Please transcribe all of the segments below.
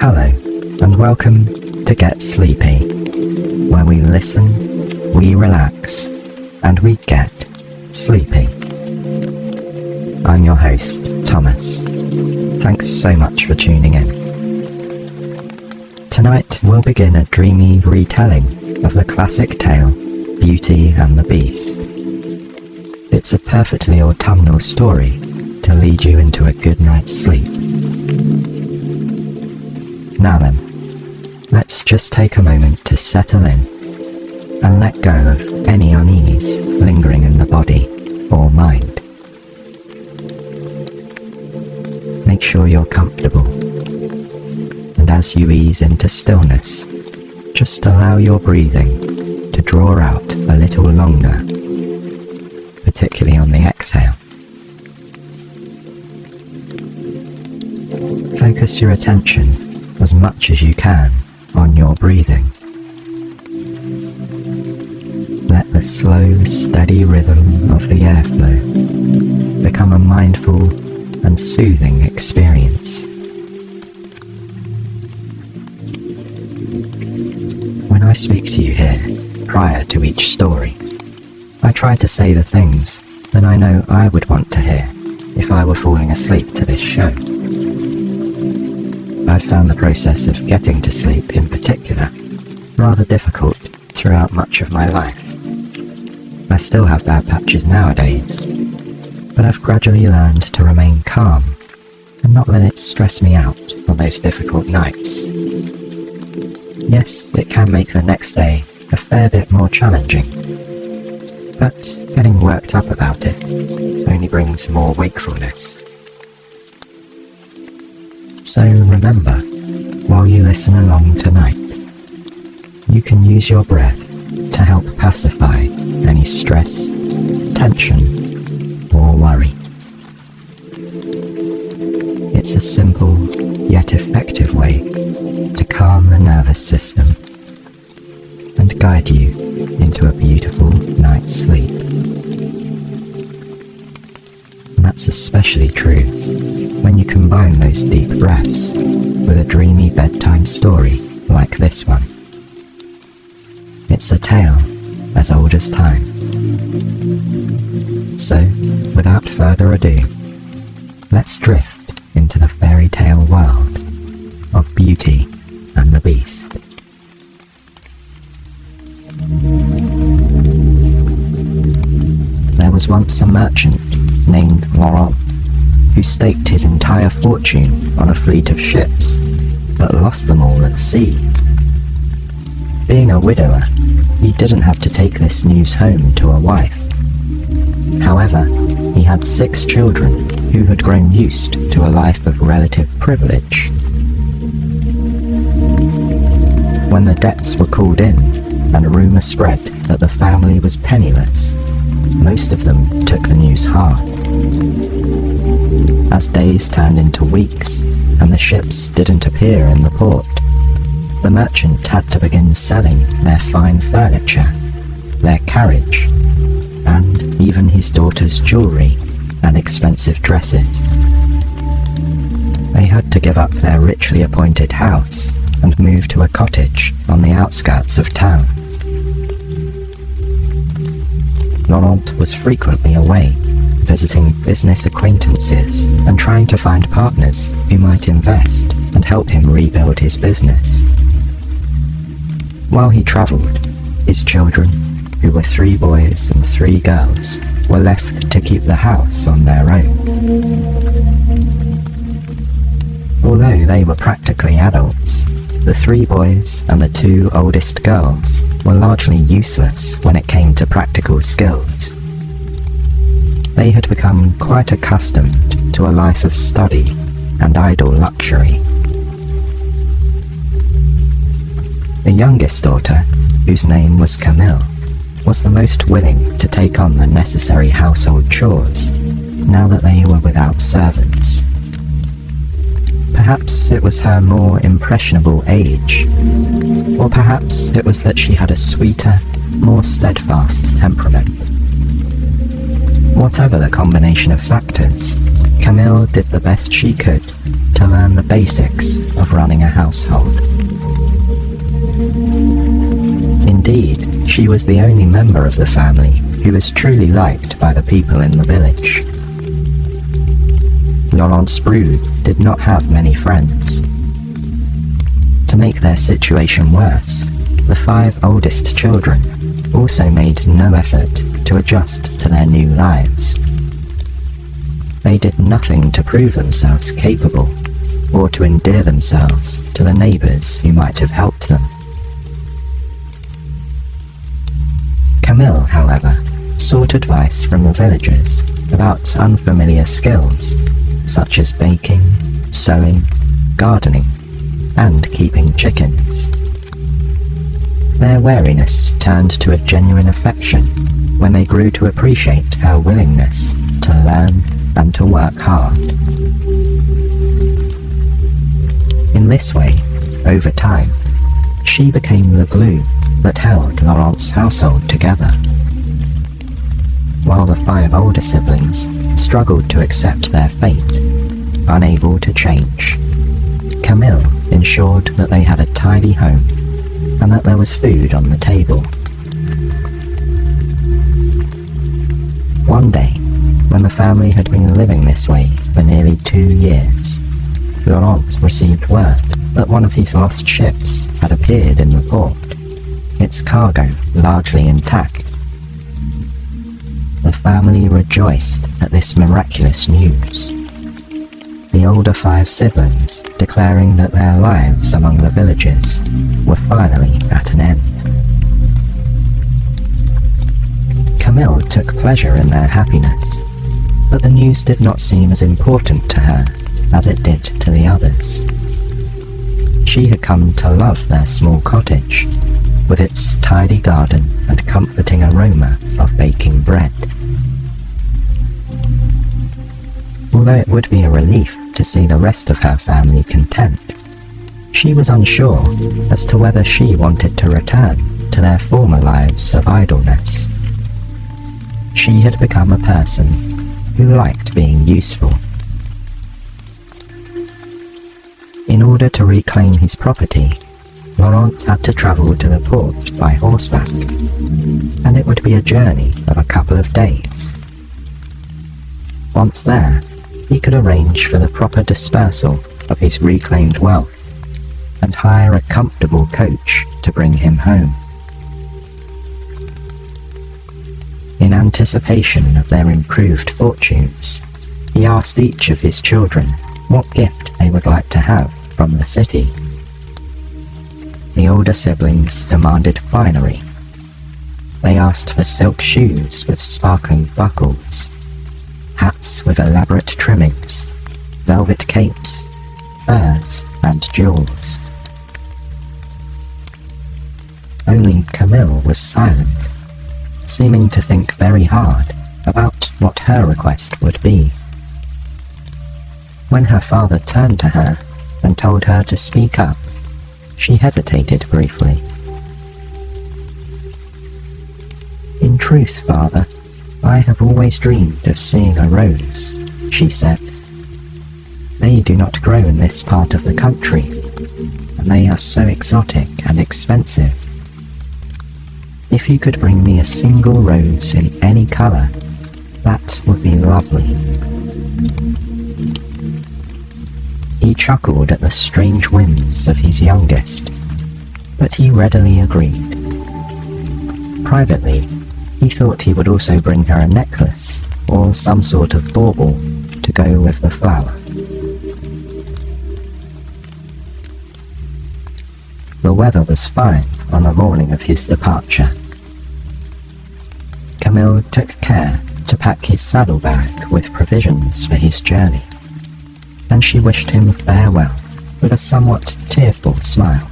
Hello, and welcome to Get Sleepy, where we listen, we relax, and we get sleepy. I'm your host, Thomas. Thanks so much for tuning in. Tonight we'll begin a dreamy retelling of the classic tale, Beauty and the Beast. It's a perfectly autumnal story to lead you into a good night's sleep. Now then, let's just take a moment to settle in and let go of any unease lingering in the body or mind. Make sure you're comfortable, and as you ease into stillness, just allow your breathing to draw out a little longer, particularly on the exhale. Focus your attention as much as you can on your breathing. Let the slow, steady rhythm of the airflow become a mindful and soothing experience. When I speak to you here, prior to each story, I try to say the things that I know I would want to hear if I were falling asleep to this show. I've found the process of getting to sleep in particular rather difficult throughout much of my life. I still have bad patches nowadays, but I've gradually learned to remain calm and not let it stress me out on those difficult nights. Yes, it can make the next day a fair bit more challenging, but getting worked up about it only brings more wakefulness. So remember, while you listen along tonight, you can use your breath to help pacify any stress, tension, or worry. It's a simple yet effective way to calm the nervous system and guide you into a beautiful night's sleep. And that's especially true when you combine those deep breaths with a dreamy bedtime story like this one. It's a tale as old as time. So, without further ado, let's drift into the fairy tale world of Beauty and the Beast. There was once a merchant named Laurent who staked his entire fortune on a fleet of ships, but lost them all at sea. Being a widower, he didn't have to take this news home to a wife. However, he had 6 children who had grown used to a life of relative privilege. When the debts were called in and a rumour spread that the family was penniless, most of them took the news hard. As days turned into weeks and the ships didn't appear in the port, the merchant had to begin selling their fine furniture, their carriage, and even his daughter's jewellery and expensive dresses. They had to give up their richly appointed house and move to a cottage on the outskirts of town. Laurent was frequently away, visiting business acquaintances and trying to find partners who might invest and help him rebuild his business. While he travelled, his children, who were 3 boys and 3 girls, were left to keep the house on their own. Although they were practically adults, the 3 boys and the 2 oldest girls were largely useless when it came to practical skills. They had become quite accustomed to a life of study and idle luxury. The youngest daughter, whose name was Camille, was the most willing to take on the necessary household chores, now that they were without servants. Perhaps it was her more impressionable age, or perhaps it was that she had a sweeter, more steadfast temperament. Whatever the combination of factors, Camille did the best she could to learn the basics of running a household. Indeed, she was the only member of the family who was truly liked by the people in the village. Laurent's brood did not have many friends. To make their situation worse, the 5 oldest children also made no effort to adjust to their new lives. They did nothing to prove themselves capable or to endear themselves to the neighbours who might have helped them. Camille, however, sought advice from the villagers about unfamiliar skills such as baking, sewing, gardening, and keeping chickens. Their wariness turned to a genuine affection when they grew to appreciate her willingness to learn and to work hard. In this way, over time, she became the glue that held Laurent's household together. While the 5 older siblings struggled to accept their fate, unable to change, Camille ensured that they had a tidy home and that there was food on the table. One day, when the family had been living this way for nearly 2 years, Laurent received word that one of his lost ships had appeared in the port, its cargo largely intact. The family rejoiced at this miraculous news, the older 5 siblings declaring that their lives among the villagers were finally at an end. Camille took pleasure in their happiness, but the news did not seem as important to her as it did to the others. She had come to love their small cottage, with its tidy garden and comforting aroma of baking bread. Although it would be a relief to see the rest of her family content, she was unsure as to whether she wanted to return to their former lives of idleness. She had become a person who liked being useful. In order to reclaim his property, Laurent had to travel to the port by horseback, and it would be a journey of a couple of days. Once there, he could arrange for the proper dispersal of his reclaimed wealth and hire a comfortable coach to bring him home. In anticipation of their improved fortunes, he asked each of his children what gift they would like to have from the city. The older siblings demanded finery. They asked for silk shoes with sparkling buckles, hats with elaborate trimmings, velvet capes, furs, and jewels. Only Camille was silent, seeming to think very hard about what her request would be. When her father turned to her and told her to speak up, she hesitated briefly. "In truth, father, I have always dreamed of seeing a rose," she said. "They do not grow in this part of the country, and they are so exotic and expensive. If you could bring me a single rose in any color, that would be lovely." He chuckled at the strange whims of his youngest, but he readily agreed. Privately, he thought he would also bring her a necklace or some sort of bauble to go with the flower. The weather was fine on the morning of his departure. Camille took care to pack his saddlebag with provisions for his journey, and she wished him farewell with a somewhat tearful smile.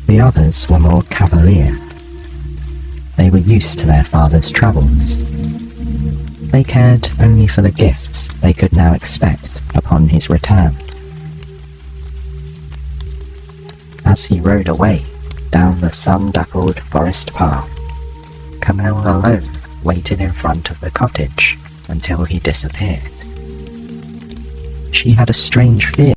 The others were more cavalier. They were used to their father's travels. They cared only for the gifts they could now expect upon his return. As he rode away down the sun-dappled forest path, Camille alone waited in front of the cottage until he disappeared. She had a strange fear